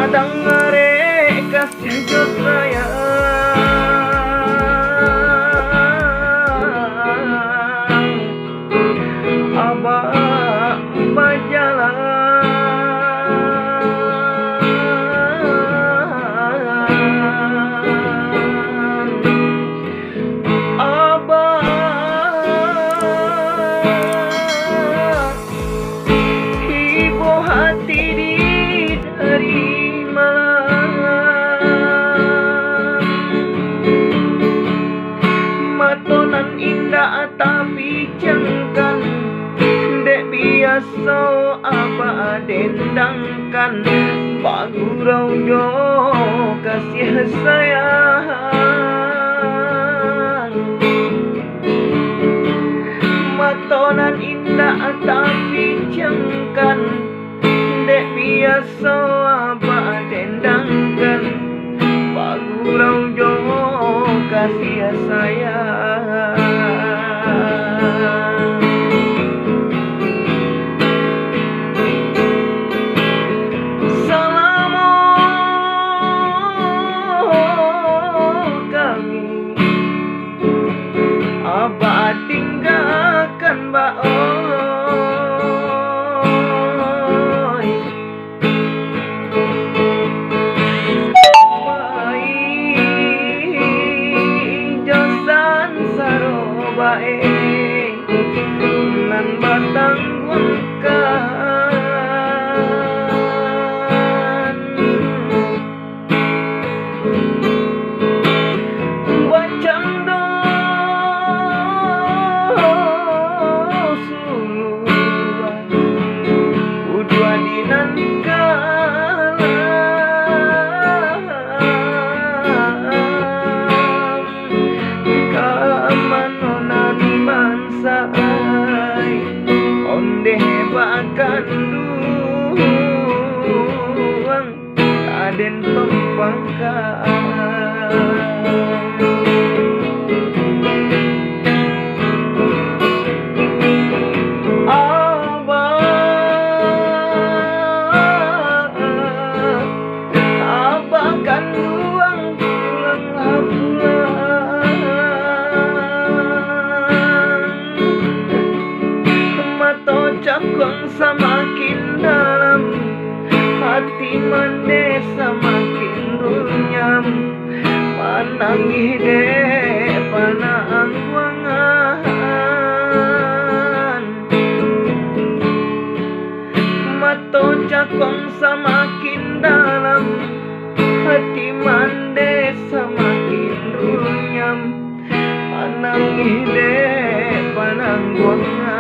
Sadang mereka sujud saya Abah berjalan Abah ibu hati dari matonan indah tapi jengkan dek biasa apa dendangkan pagurau jo kasih sayang matonan indah tapi jengkan dek biasa apa dendangkan pagurau jo kasih sayang selama kami abah tinggalkan nan batang wangkan wacando suluan udua dinan kamanonan bansai onde bakan duang kaden pempangkan abah kan duang pulanglah pulang mato cakong semakin dalam hati mande semakin runyam panangih dek panang wangan mato cakong semakin dalam hati mande semakin runyam panangih dek panang wangan